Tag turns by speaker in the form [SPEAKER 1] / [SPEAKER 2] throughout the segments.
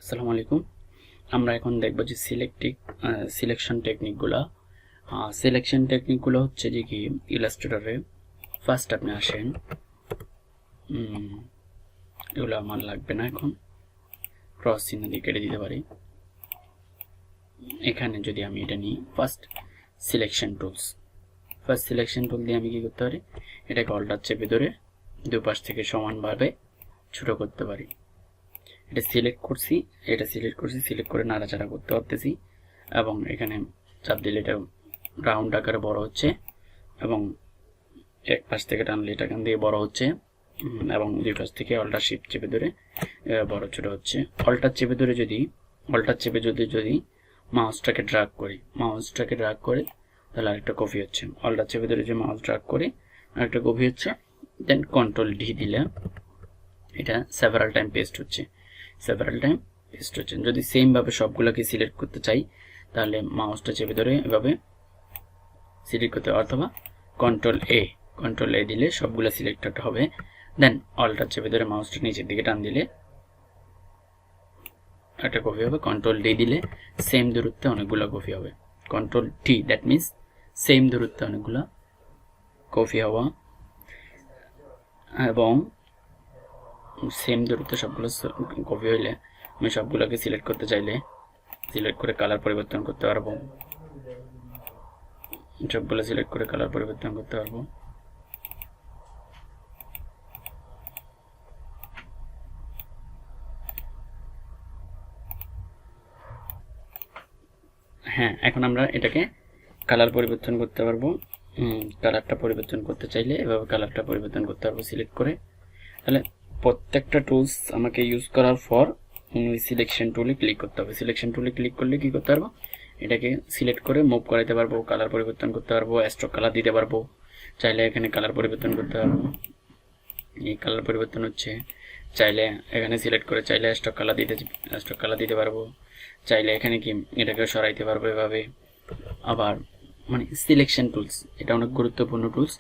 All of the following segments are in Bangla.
[SPEAKER 1] আসসালামু আলাইকুম। আমরা এখন দেখব যে সিলেকশন টেকনিকগুলো। সিলেকশন টেকনিকগুলো হচ্ছে যে কি ইলাস্ট্রেটরে ফার্স্ট আপনি আসেন, এগুলো আমার লাগবে না, এখন ক্রস চিহ্ন দিয়ে কেটে দিতে পারি। এখানে যদি আমি এটা নিই ফার্স্ট সিলেকশন টুল দিয়ে আমি কি করতে পারি, এটাকে অল্টার চেপে ধরে দুপাশ থেকে সমানভাবে ছোট করতে পারি। এটা সিলেক্ট করছি, সিলেক্ট করে নাড়াচাড়া করতে পারতেছি এবং এখানে চাপ দিলে এটা রাউন্ড আকারে বড় হচ্ছে এবং এক পাশ থেকে টানলে এটা এখান দিয়ে বড় হচ্ছে এবং দুই পাশ থেকে অল্টার শিফট চেপে ধরে বড় ছোট হচ্ছে। অল্টার চেপে যদি মাউসটাকে ড্র্যাগ করি তাহলে আরেকটা কপি হচ্ছে। অল্টার চেপে ধরে যে মাউস ড্র্যাগ করি আরেকটা কপি হচ্ছে। দেন কন্ট্রোল ডি দিলে এটা সেভারাল টাইম পেস্ট হচ্ছে। যদি সেম ভাবে সবগুলোকে সিলেক্ট করতে চাই তাহলে মাউসটা চেপে ধরে এভাবে সিলেক্ট করতে, অথবা কন্ট্রোল এ দিলে সবগুলো সিলেক্টেড হবে। দেন অল্টার চেপে ধরে মাউসটা নিচের দিকে টান দিলে একটা কপি হবে। কন্ট্রোল ডি দিলে সেম দূরত্বে অনেকগুলো কপি হবে। Control T that means same দূরত্বে অনেকগুলো কপি হওয়া, এবং সেম দূরত্বে সবগুলো কপি হইলে আমি সবগুলোকে সিলেক্ট করতে চাইলে সিলেক্ট করে কালার পরিবর্তন করতে পারবো। হ্যাঁ, এখন আমরা এটাকে কালার পরিবর্তন করতে পারবো। কালারটা পরিবর্তন করতে চাইলে এভাবে কালারটা পরিবর্তন করতে পারবো সিলেক্ট করে। তাহলে প্রত্যেকটা টুলস আমাকে ইউজ করার পর সিলেকশন টুলে ক্লিক করতে হবে। সিলেকশন টুলে ক্লিক করলে কি করতে পারবো, এটাকে সিলেক্ট করে মুভ করাইতে পারবো, কালার পরিবর্তন করতে পারবো, স্ট্রোক কালার দিতে পারবো। চাইলে এখানে কালার পরিবর্তন করতে পারবো, এই কালার পরিবর্তন হচ্ছে। চাইলে এখানে সিলেক্ট করে চাইলে স্ট্রোক কালার দিতে পারবো। চাইলে এখানে কি এটাকে সরাইতে পারবো এভাবে। আবার মানে সিলেকশন টুলস এটা অনেক গুরুত্বপূর্ণ টুলস।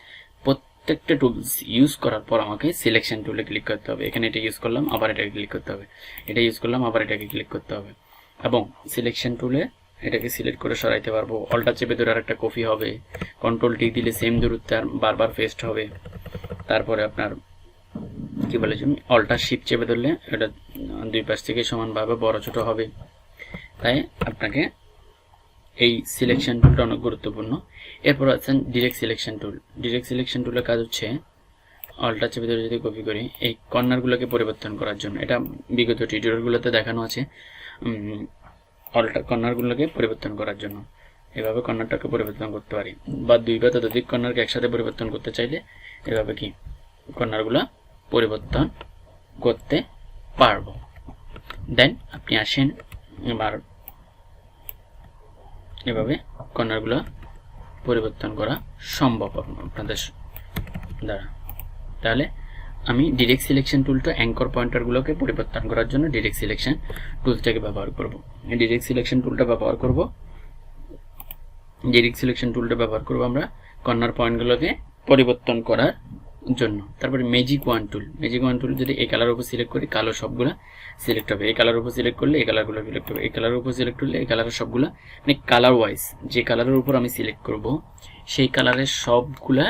[SPEAKER 1] প্রত্যেকটা টুলস ইউজ করার পর আমাকে সিলেকশন টুলে ক্লিক করতে হবে। এখানে এটা ইউজ করলাম, আবার এটাকে ক্লিক করতে হবে, এটা ইউজ করলাম, আবার এটাকে ক্লিক করতে হবে। এবং সিলেকশন টুলে এটাকে সিলেক্ট করে সরাইতে পারবো। অল্টার চেপে ধরে আরেকটা কপি হবে। কন্ট্রোল টি দিলে সেম দূরত্বে আর বারবার পেস্ট হবে। তারপরে আপনার কি বলে, অল্টার শিফট চেপে ধরলে এটা দুই পাশ থেকে সমানভাবে বড় ছোট হবে। তাই আপনাকে এই সিলেকশন টুলটা অনেক গুরুত্বপূর্ণ। এরপর আছেন ডিরেক্ট সিলেকশন টুলের কাজ হচ্ছে অল্টার চেপে ধরে যদি কপি করি এই কর্নারগুলোকে পরিবর্তন করার জন্য। এটা বিগত টিউটোরিয়ালগুলোতে দেখানো আছে। কর্নারগুলোকে পরিবর্তন করার জন্য এভাবে কর্নারটাকে পরিবর্তন করতে পারি, বা দুই বা ততোধিক কর্নারকে একসাথে পরিবর্তন করতে চাইলে এভাবে কি কর্নারগুলো পরিবর্তন করতে পারবো। দেন আপনি আসেন, এবার এভাবে কর্নারগুলো পরিবর্তন করা সম্ভব আপনাদের দ্বারা। তাহলে আমি ডিরেক্ট সিলেকশন টুলটা অ্যাঙ্কর পয়েন্টারগুলোকে পরিবর্তন করার জন্য ডিরেক্ট সিলেকশন টুলটাকে ব্যবহার করব। ডিরেক্ট সিলেকশন টুলটা ব্যবহার করব আমরা কর্নার পয়েন্টগুলোকে পরিবর্তন করার জন্য। তারপরে ম্যাজিক ওয়ান টুল যদি এই কালার উপর সিলেক্ট করি কালো সবগুলা সিলেক্ট হবে। এই কালার উপর সিলেক্ট করলে এই কালারগুলো সিলেক্ট হবে। এই কালার উপর সিলেক্ট করলে এই কালারের সবগুলা, মানে কালার ওয়াইজ যে কালারের উপর আমি সিলেক্ট করব সেই কালারের সবগুলা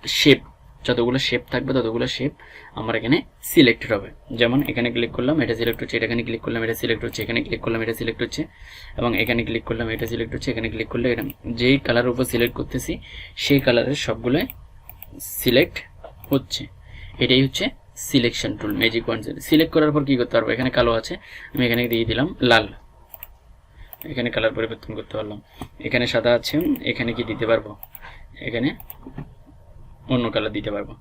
[SPEAKER 1] শেপ, যতগুলো শেপ থাকবে ততগুলো শেপ আমার এখানে সিলেক্টেড হবে। যেমন এখানে ক্লিক করলাম এটা সিলেক্ট হচ্ছে, এখানে ক্লিক করলাম এটা সিলেক্ট হচ্ছে, এখানে ক্লিক করলাম এটা সিলেক্ট হচ্ছে, এবং এখানে ক্লিক করলাম এটা সিলেক্ট হচ্ছে, এখানে ক্লিক করলে এটা যেই কালারের উপর সিলেক্ট করতেছি সেই কালারের সবগুলো সিলেক্ট হচ্ছে। এটাই হচ্ছে selection tool magic one. Select করার পর কি করতে পারবো, এখানে কালো আছে আমি এখানে দিয়ে দিলাম লাল, এখানে কালার পরিবর্তন করতে পারলাম। এখানে সাদা আছে এখানে কি দিতে পারবো, এখানে অন্য কালার দিতে পারবো।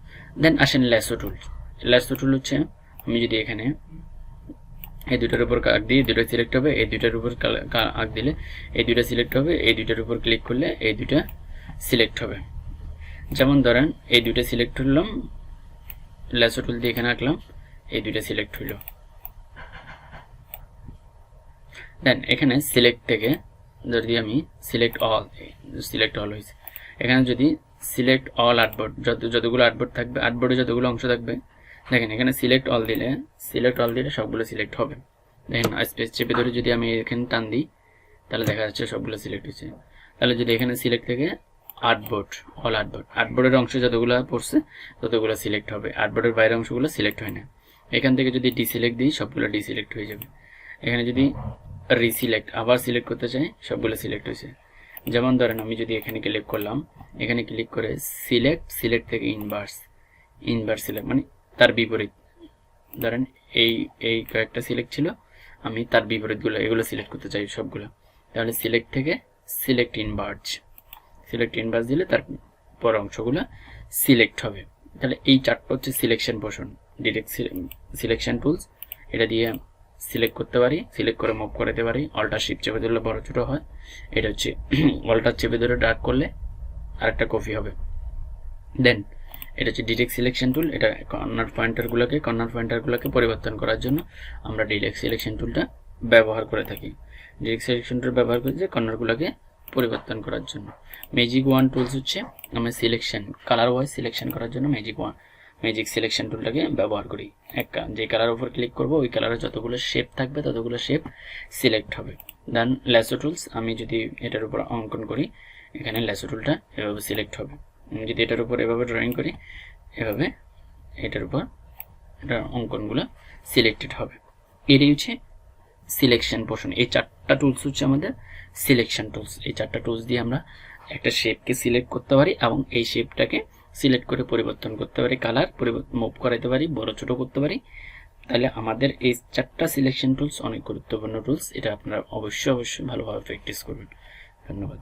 [SPEAKER 1] দেন আসেন ল্যাসো টুল হচ্ছে আমি যদি এখানে এই দুটার উপর আঁক দিই দুটো সিলেক্ট হবে, এই দুটার উপর আঁক দিলে এই দুটা সিলেক্ট হবে, এই দুটার উপর ক্লিক করলে এই দুটা সিলেক্ট হবে। যেমন ধরেন এই দুটা সিলেক্ট হলাম, ল্যাসো টুল দিয়ে এখানে আঁকলাম, এই দুটা সিলেক্ট হইল। দেন এখানে সিলেক্ট থেকে যদি আমি সিলেক্ট অল হয়েছে, এখানে যদি সিলেক্ট অল আর্টবোর্ড যতগুলো আর্টবোর্ড থাকবে, আর্টবোর্ডে যতগুলো অংশ থাকবে দেখেন এখানে সিলেক্ট অল দিলে সবগুলো সিলেক্ট হবে। দেখেন স্পেস চেপে ধরে যদি আমি এখানে টান দিই তাহলে দেখা যাচ্ছে সবগুলো সিলেক্ট হয়েছে। তাহলে যদি এখানে সিলেক্ট থেকে আর্টবোর্ড, অল আর্টবোর্ড, আর্টবোর্ডের অংশ যতগুলো পড়ছে ততগুলো সিলেক্ট হবে, আর্টবোর্ডের বাইরের অংশগুলো সিলেক্ট হয় না। এখান থেকে যদি ডিসিলেক্ট দিই সবগুলো ডিসিলেক্ট হয়ে যাবে। এখানে যদি রিসিলেক্ট আবার সিলেক্ট করতে চাই সবগুলো সিলেক্ট হয়েছে। যেমন ধরেন আমি যদি এখানে ক্লিক করলাম, এখানে ক্লিক করে সিলেক্ট থেকে ইনভার্স সিলেক্ট মানে তার বিপরীত, ধরেন এই কয়েকটা সিলেক্ট ছিল, আমি তার বিপরীতগুলো এগুলো সিলেক্ট করতে চাই সবগুলো, তাহলে সিলেক্ট থেকে সিলেক্ট ইনভার্স দিলে তার পর অংশগুলো সিলেক্ট হবে। তাহলে এই চারটা হচ্ছে selection portion, direct selection tools. এটা দিয়ে সিলেক্ট করতে পারি, সিলেক্ট করে মুভ করাতে পারি, অল্টার শিফট চেপে ধরলে বড় ছোট হয়। এটা হচ্ছে অল্টার চেপে ধরে ড্র্যাগ করলে আরেকটা কপি হবে। দেন এটা হচ্ছে ডিরেক্ট সিলেকশন টুল, এটা কর্নার পয়েন্টারগুলোকে পরিবর্তন করার জন্য আমরা ডিরেক্ট সিলেকশন টুলটা ব্যবহার করে থাকি। ডিরেক্ট সিলেকশন টুল ব্যবহার করে যে কর্নারগুলোকে পরিবর্তন করার জন্য। ম্যাজিক ওয়ান টুলস হচ্ছে আমরা সিলেকশন কালার ওয়াইজ সিলেকশন করার জন্য ম্যাজিক সিলেকশন টুলটাকে ব্যবহার করি। যে কালার উপর ক্লিক করব ওই কালারে যতগুলো শেপ থাকবে ততগুলো শেপ সিলেক্ট হবে। দেন ল্যাসো টুলস, আমি যদি এটার উপর অঙ্কন করি এখানে ল্যাসো টুলটা এভাবে সিলেক্ট হবে। আমি যদি এটার উপর এভাবে ড্রয়িং করি এভাবে এটার উপর এটা অঙ্কনগুলো সিলেক্টেড হবে। এটাই হচ্ছে সিলেকশন পোর্শন। এই চারটা টুলস হচ্ছে আমাদের সিলেকশন টুলস। এই চারটা টুলস দিয়ে আমরা একটা শেপকে সিলেক্ট করতে পারি এবং এই শেপটাকে সিলেক্ট করে পরিবর্তন করতে পারি, কালার মুভ করাতে পারি, বড় ছোট করতে পারি। তাহলে আমাদের এই চারটা সিলেকশন টুলস অনেক গুরুত্বপূর্ণ টুলস। এটা আপনারা অবশ্যই ভালোভাবে প্র্যাকটিস করবেন। ধন্যবাদ।